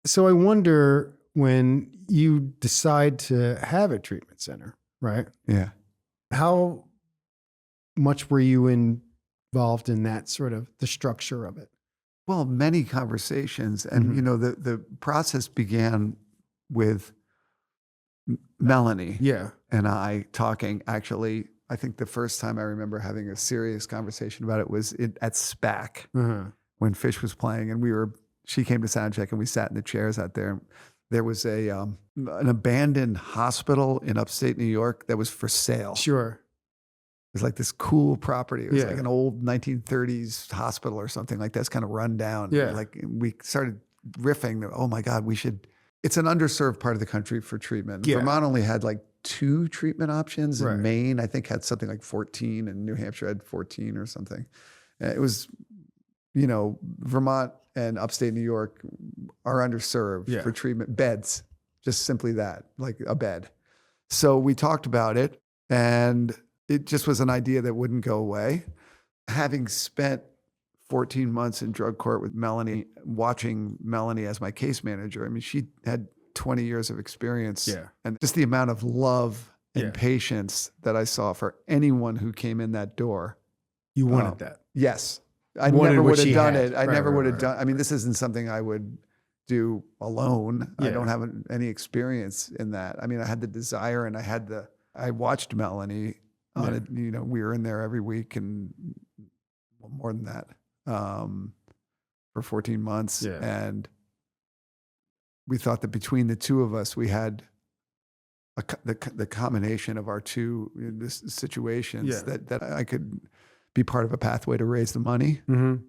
So I wonder, when you decide to have a treatment center, right? Yeah. How much were you involved in that sort of the structure of it? Well, many conversations, and the process began with Melanie Yeah. and I talking. Actually, I think the first time I remember having a serious conversation about it was at SPAC when Fish was playing, and she came to sound check, and we sat in the chairs out there. There was an abandoned hospital in upstate New York that was for sale. Sure. It was like this cool property. It was like an old 1930s hospital or something like that. It's kind of run down. Yeah. Like, we started riffing that, oh my God, it's an underserved part of the country for treatment. Yeah. Vermont only had like 2 treatment options. Right. And Maine, I think, had something like 14, and New Hampshire had 14 or something. It was, Vermont and upstate New York are underserved for treatment beds, just simply that, like a bed. So we talked about it, and it just was an idea that wouldn't go away. Having spent 14 months in drug court with Melanie, watching Melanie as my case manager, I mean, she had 20 years of experience, and just the amount of love and patience that I saw for anyone who came in that door. You wanted that. Yes. I never would have done it. I never would have done. I mean, this isn't something I would do alone. I don't have any experience in that. I mean, I had the desire, and I watched Melanie on it. We were in there every week, and more than that, for 14 months. Yeah. And we thought that between the two of us, we had the combination of our two situations that I could be part of a pathway to raise the money, and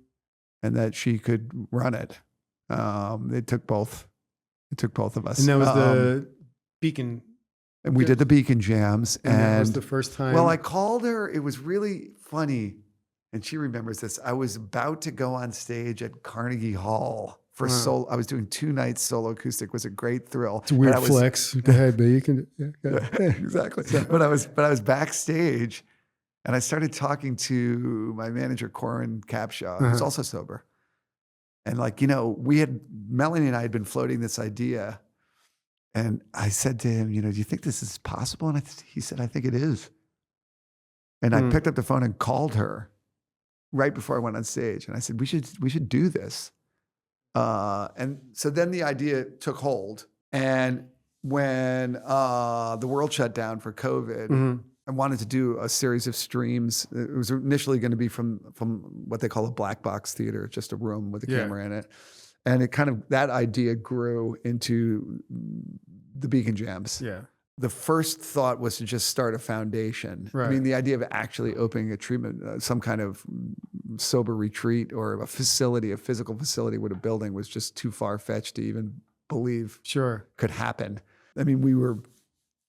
that she could run it. It took both of us. And that was the Beacon. And we did the Beacon Jams. And that was the first time. Well, I called her. It was really funny. And she remembers this. I was about to go on stage at Carnegie Hall for solo. I was doing 2 nights solo acoustic. It was a great thrill. It's a weird flex. Go ahead, but you can. Exactly. But I was backstage, and I started talking to my manager, Corin Capshaw, who's also sober. And Melanie and I had been floating this idea. And I said to him, do you think this is possible? And he said, I think it is. And I picked up the phone and called her right before I went on stage. And I said, we should do this. And so then the idea took hold. And when the world shut down for COVID, I wanted to do a series of streams. It was initially going to be from what they call a black box theater, just a room with a camera in it. And that idea grew into the Beacon Jams. Yeah. The first thought was to just start a foundation. Right. I mean, the idea of actually opening a treatment, some kind of sober retreat or a physical facility with a building was just too far-fetched to even believe could happen. I mean, we were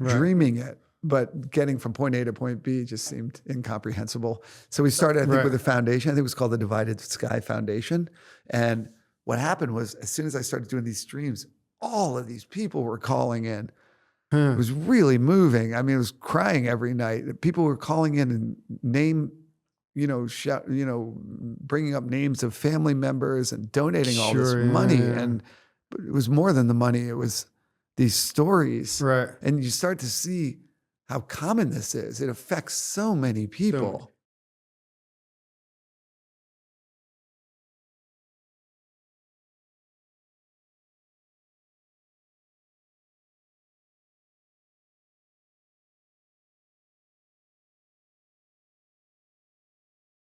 dreaming it, but getting from point A to point B just seemed incomprehensible. So we started, I think, with a foundation. I think it was called the Divided Sky Foundation. And what happened was, as soon as I started doing these streams, all of these people were calling in. It was really moving. I mean, I was crying every night. People were calling in and bringing up names of family members and donating all this money. Yeah. And it was more than the money. It was these stories. Right. And you start to see how common this is. It affects so many people.